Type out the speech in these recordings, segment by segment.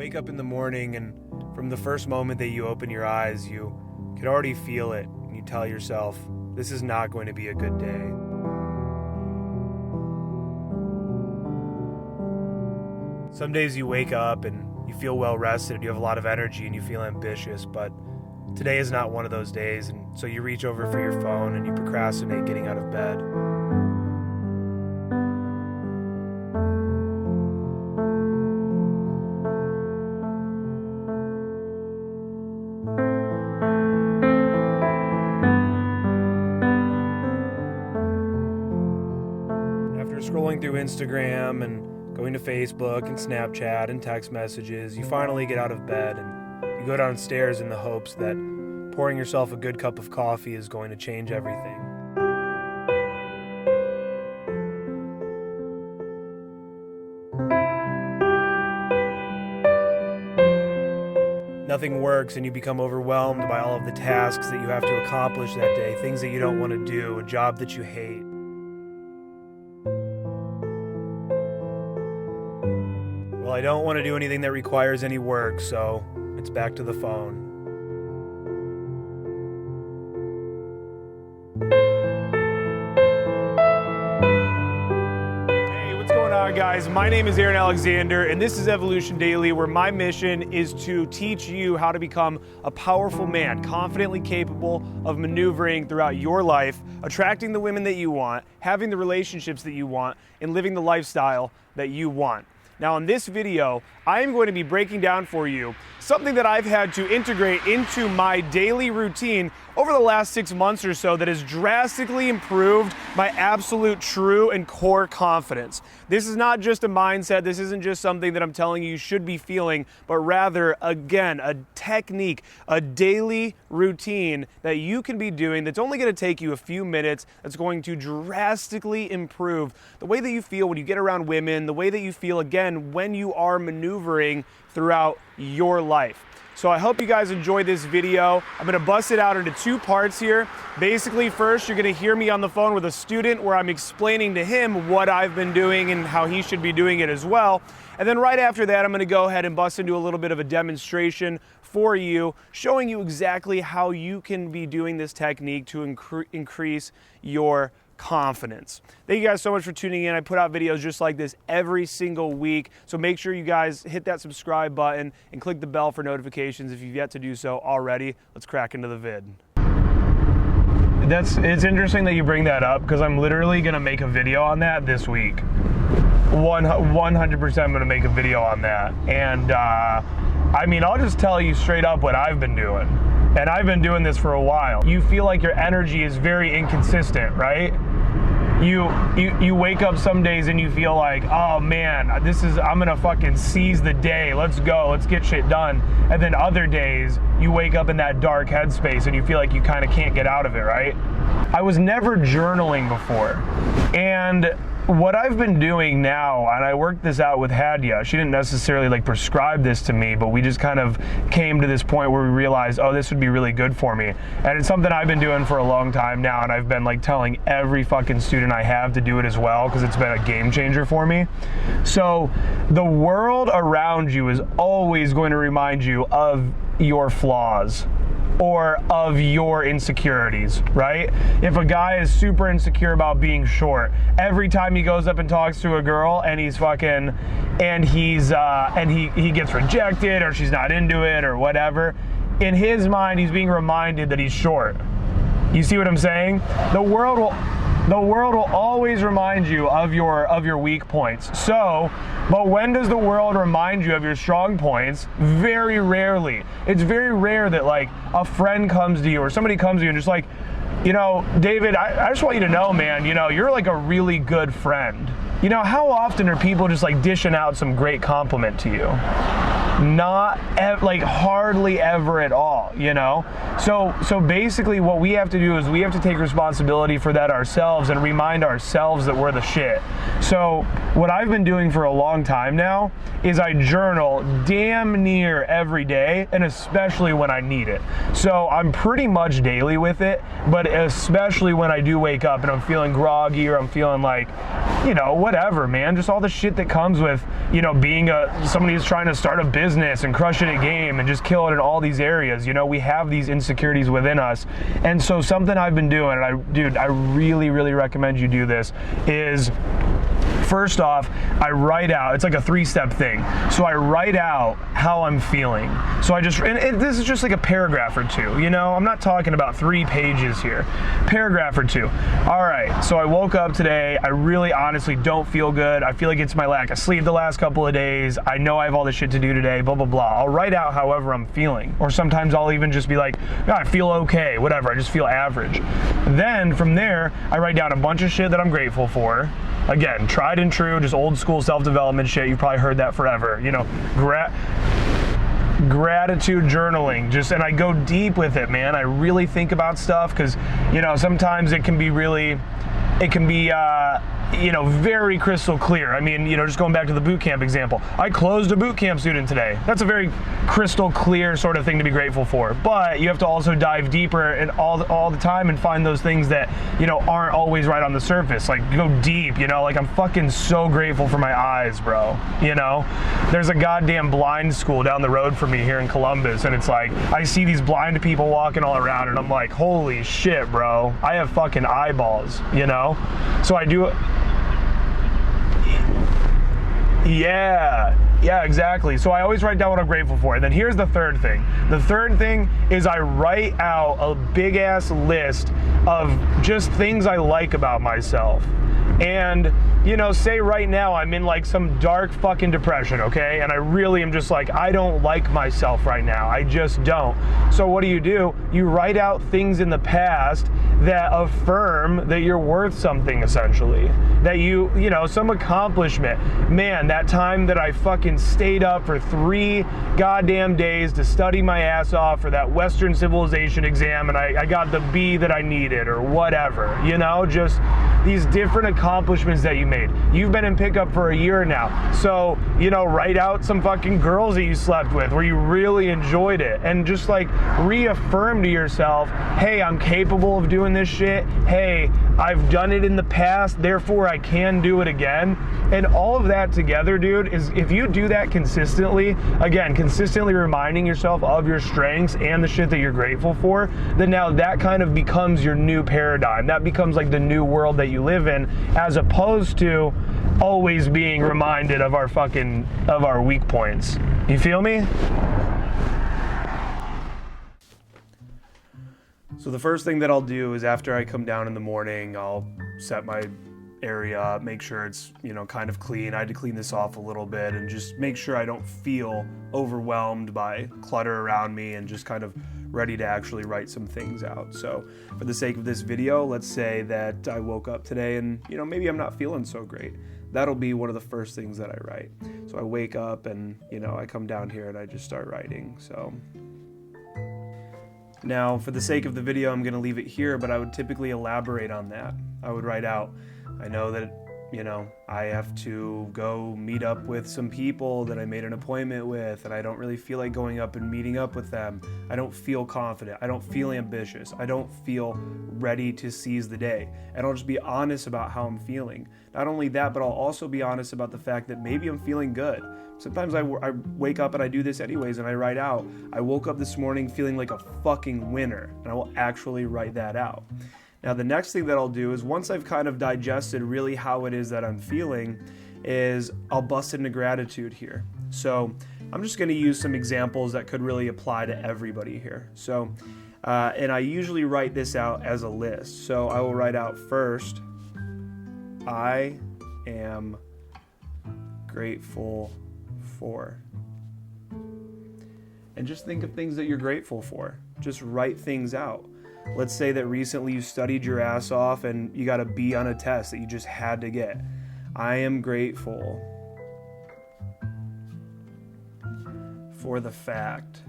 wake up in the morning, and from the first moment that you open your eyes, you can already feel it, and you tell yourself, this is not going to be a good day. Some days you wake up and you feel well rested, and you have a lot of energy and you feel ambitious, but today is not one of those days, and so you reach over for your phone and you procrastinate getting out of bed. Scrolling through Instagram and going to Facebook and Snapchat and text messages, you finally get out of bed and you go downstairs in the hopes that pouring yourself a good cup of coffee is going to change everything. Nothing works and you become overwhelmed by all of the tasks that you have to accomplish that day, things that you don't want to do, a job that you hate. Well, I don't want to do anything that requires any work, so it's back to the phone. Hey, what's going on, guys? My name is Aaron Alexander, and this is Evolution Daily, where my mission is to teach you how to become a powerful man, confidently capable of maneuvering throughout your life, attracting the women that you want, having the relationships that you want, and living the lifestyle that you want. Now, in this video, I am going to be breaking down for you something that I've had to integrate into my daily routine over the last 6 months or so that has drastically improved my absolute true and core confidence. This is not just a mindset. This isn't just something that I'm telling you should be feeling, but rather, again, a technique, a daily routine that you can be doing that's only going to take you a few minutes, that's going to drastically improve the way that you feel when you get around women, the way that you feel, again, when you are maneuvering throughout your life. So I hope you guys enjoy this video. I'm gonna bust it out into two parts here. Basically, first, you're gonna hear me on the phone with a student where I'm explaining to him what I've been doing and how he should be doing it as well. And then right after that, I'm gonna go ahead and bust into a little bit of a demonstration for you, showing you exactly how you can be doing this technique to increase your confidence. Thank you guys so much for tuning in. I put out videos just like this every single week, so make sure you guys hit that subscribe button and click the bell for notifications if you've yet to do so already. Let's crack into the vid. It's interesting that you bring that up, because I'm literally gonna make a video on that this week. 100% I'm gonna make a video on that. And I mean, I'll just tell you straight up what I've been doing. And I've been doing this for a while. You feel like your energy is very inconsistent, right? You wake up some days and you feel like, oh man, I'm gonna fucking seize the day. Let's go, let's get shit done. And then other days, you wake up in that dark headspace and you feel like you kind of can't get out of it, right? I was never journaling before. And what I've been doing now, and I worked this out with Hadia, she didn't necessarily like prescribe this to me, but we just kind of came to this point where we realized, oh, this would be really good for me. And it's something I've been doing for a long time now, and I've been like telling every fucking student I have to do it as well, because it's been a game changer for me. So the world around you is always going to remind you of your flaws or of your insecurities, right? If a guy is super insecure about being short, every time he goes up and talks to a girl and he's fucking, and he gets rejected or she's not into it or whatever, in his mind he's being reminded that he's short. You see what I'm saying? The world will always remind you of your weak points. So, but when does the world remind you of your strong points? Very rarely. It's very rare that like a friend comes to you or somebody comes to you and just like, you know, David, I just want you to know, man, you know, you're like a really good friend. You know, how often are people just like dishing out some great compliment to you? Like hardly ever at all, you know? So basically what we have to do is we have to take responsibility for that ourselves and remind ourselves that we're the shit. So what I've been doing for a long time now is I journal damn near every day, and especially when I need it. So I'm pretty much daily with it, but especially when I do wake up and I'm feeling groggy or I'm feeling like you know, whatever, man, just all the shit that comes with, you know, being somebody who's trying to start a business and crush it at game and just kill it in all these areas. You know, we have these insecurities within us. And so something I've been doing, and I really, really recommend you do this, is first off, I write out, it's like a 3-step thing. So I write out how I'm feeling. So I just, and this is just like a paragraph or two, you know, I'm not talking about 3 pages here, paragraph or 2. All right, so I woke up today, I really honestly don't feel good. I feel like it's my lack of sleep the last couple of days. I know I have all this shit to do today, blah, blah, blah. I'll write out however I'm feeling. Or sometimes I'll even just be like, oh, I feel okay, whatever, I just feel average. Then from there, I write down a bunch of shit that I'm grateful for. Again, tried and true, just old school self-development shit. You've probably heard that forever. You know, gratitude journaling, and I go deep with it, man. I really think about stuff because, you know, sometimes it can be you know, very crystal clear. I mean, you know, just going back to the boot camp example, I closed a boot camp student today. That's a very crystal clear sort of thing to be grateful for. But you have to also dive deeper and all the time and find those things that, you know, aren't always right on the surface. Like, go deep, you know, like I'm fucking so grateful for my eyes, bro. You know, there's a goddamn blind school down the road from me here in Columbus, and it's like, I see these blind people walking all around, and I'm like, holy shit, bro. I have fucking eyeballs, you know? So I do it. Yeah, exactly. So I always write down what I'm grateful for. And then here's the third thing. The third thing is I write out a big ass list of just things I like about myself. And, you know, say right now I'm in like some dark fucking depression, okay? And I really am just like, I don't like myself right now. I just don't. So what do? You write out things in the past that affirm that you're worth something, essentially. That you know, some accomplishment. Man, that time that I fucking stayed up for 3 goddamn days to study my ass off for that Western civilization exam, and I got the B that I needed, or whatever, you know? Just these different accomplishments that you made. You've been in pickup for a year now, so, you know, write out some fucking girls that you slept with where you really enjoyed it, and just like reaffirm to yourself, hey, I'm capable of doing this shit. Hey, I've done it in the past, therefore I can do it again. And all of that together, dude, is if you do that consistently, again, consistently reminding yourself of your strengths and the shit that you're grateful for, then now that kind of becomes your new paradigm. That becomes like the new world that you live in, as opposed to always being reminded of our weak points. You feel me? So the first thing that I'll do is, after I come down in the morning, I'll set my area up, make sure it's, you know, kind of clean. I had to clean this off a little bit and just make sure I don't feel overwhelmed by clutter around me, and just kind of ready to actually write some things out. So for the sake of this video, let's say that I woke up today and, you know, maybe I'm not feeling so great. That'll be one of the first things that I write. So I wake up and, you know, I come down here and I just start writing. So now, for the sake of the video, I'm going to leave it here, but I would typically elaborate on that. I would write out, I know that, you know, I have to go meet up with some people that I made an appointment with, and I don't really feel like going up and meeting up with them. I don't feel confident. I don't feel ambitious. I don't feel ready to seize the day. And I'll just be honest about how I'm feeling. Not only that, but I'll also be honest about the fact that maybe I'm feeling good. Sometimes I wake up and I do this anyways, and I write out, I woke up this morning feeling like a fucking winner, and I will actually write that out. Now, the next thing that I'll do is, once I've kind of digested really how it is that I'm feeling, is I'll bust into gratitude here. So I'm just going to use some examples that could really apply to everybody here. So, and I usually write this out as a list. So I will write out first, I am grateful for. And just think of things that you're grateful for. Just write things out. Let's say that recently you studied your ass off and you got a B on a test that you just had to get. I am grateful for the fact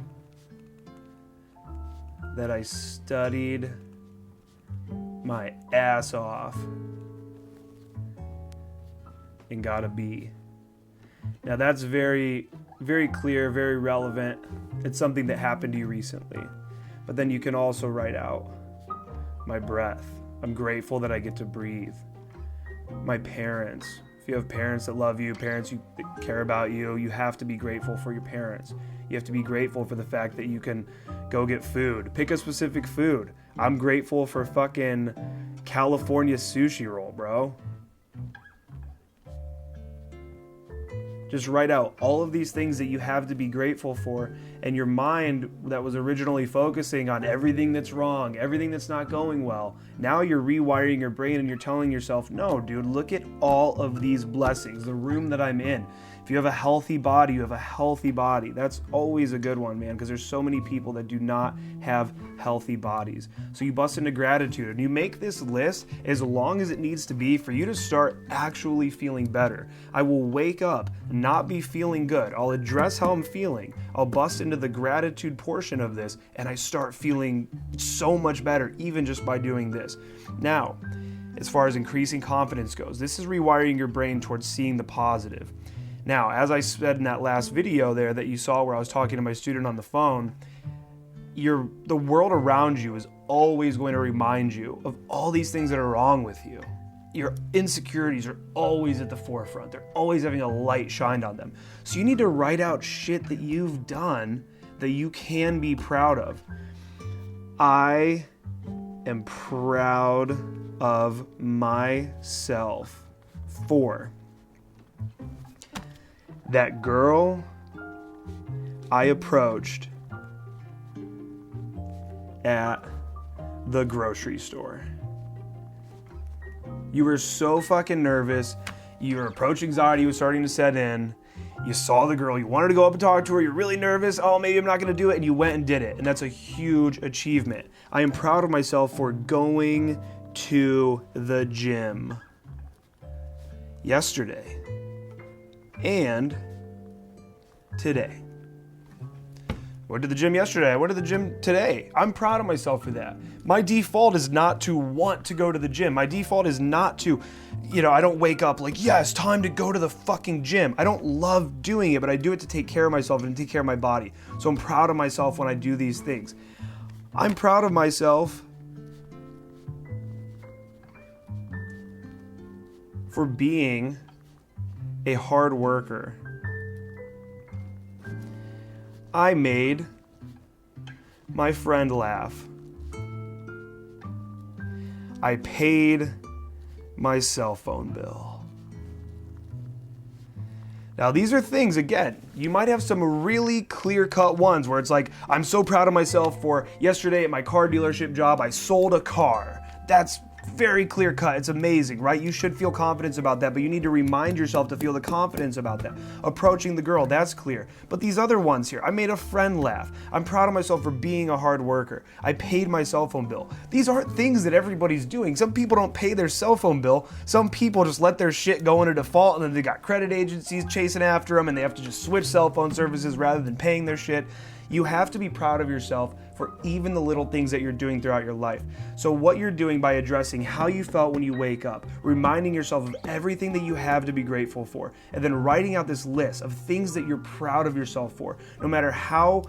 that I studied my ass off and got a B. Now that's very, very clear, very relevant. It's something that happened to you recently. But then you can also write out my breath. I'm grateful that I get to breathe. my parents. If you have parents that love you, parents that care about you, you have to be grateful for your parents. You have to be grateful for the fact that you can go get food. Pick a specific food. I'm grateful for fucking California sushi roll, bro. Just write out all of these things that you have to be grateful for, and your mind that was originally focusing on everything that's wrong, everything that's not going well, now you're rewiring your brain and you're telling yourself, no, dude, look at all of these blessings, the room that I'm in. If you have a healthy body, you have a healthy body. That's always a good one, man, because there's so many people that do not have healthy bodies. So you bust into gratitude and you make this list as long as it needs to be for you to start actually feeling better. I will wake up, not be feeling good. I'll address how I'm feeling. I'll bust into the gratitude portion of this, and I start feeling so much better even just by doing this. Now, as far as increasing confidence goes, this is rewiring your brain towards seeing the positive. Now, as I said in that last video there that you saw where I was talking to my student on the phone, the world around you is always going to remind you of all these things that are wrong with you. Your insecurities are always at the forefront. They're always having a light shined on them. So you need to write out shit that you've done that you can be proud of. I am proud of myself for that girl I approached at the grocery store. You were so fucking nervous. Your approach anxiety was starting to set in. You saw the girl. You wanted to go up and talk to her. You're really nervous. Oh, maybe I'm not going to do it. And you went and did it. And that's a huge achievement. I am proud of myself for going to the gym yesterday and today. Went to the gym yesterday. I went to the gym today. I'm proud of myself for that. My default is not to want to go to the gym. My default is not to, I don't wake up like, yeah, it's time to go to the fucking gym. I don't love doing it, but I do it to take care of myself and take care of my body. So I'm proud of myself when I do these things. I'm proud of myself for being a hard worker. I made my friend laugh. I paid my cell phone bill. Now, these are things, again, you might have some really clear-cut ones where it's like, I'm so proud of myself for yesterday at my car dealership job, I sold a car. That's very clear cut. It's amazing, right? You should feel confidence about that, but you need to remind yourself to feel the confidence about that. Approaching the girl, that's clear. But these other ones here, I made a friend laugh. I'm proud of myself for being a hard worker. I paid my cell phone bill. These aren't things that everybody's doing. Some people don't pay their cell phone bill. Some people just let their shit go into default, and then they got credit agencies chasing after them, and they have to just switch cell phone services rather than paying their shit. You have to be proud of yourself for even the little things that you're doing throughout your life. So what you're doing by addressing how you felt when you wake up, reminding yourself of everything that you have to be grateful for, and then writing out this list of things that you're proud of yourself for, no matter how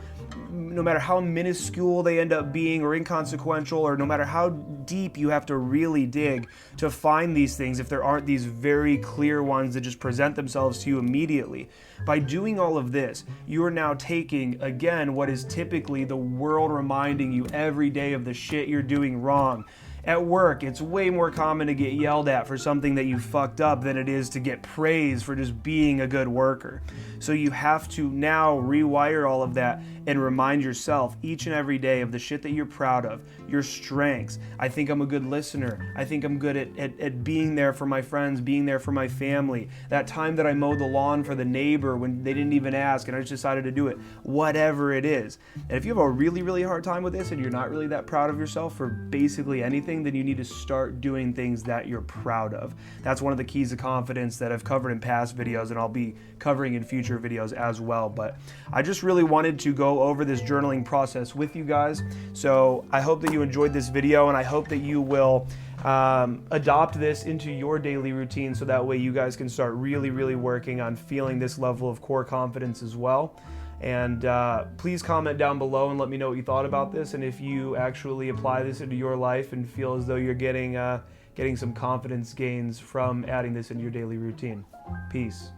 minuscule they end up being or inconsequential, or no matter how deep you have to really dig to find these things if there aren't these very clear ones that just present themselves to you immediately. By doing all of this, you are now taking, again, what is typically the world reminding you every day of the shit you're doing wrong. At work, it's way more common to get yelled at for something that you fucked up than it is to get praised for just being a good worker. So you have to now rewire all of that and remind yourself each and every day of the shit that you're proud of, your strengths. I think I'm a good listener. I think I'm good at being there for my friends, being there for my family. That time that I mowed the lawn for the neighbor when they didn't even ask and I just decided to do it. Whatever it is. And if you have a really, really hard time with this and you're not really that proud of yourself for basically anything, then you need to start doing things that you're proud of. That's one of the keys to confidence that I've covered in past videos and I'll be covering in future videos as well. But I just really wanted to go over this journaling process with you guys. So I hope that you enjoyed this video, and I hope that you will adopt this into your daily routine so that way you guys can start really, really working on feeling this level of core confidence as well. And please comment down below and let me know what you thought about this, and if you actually apply this into your life and feel as though you're getting getting some confidence gains from adding this into your daily routine. Peace.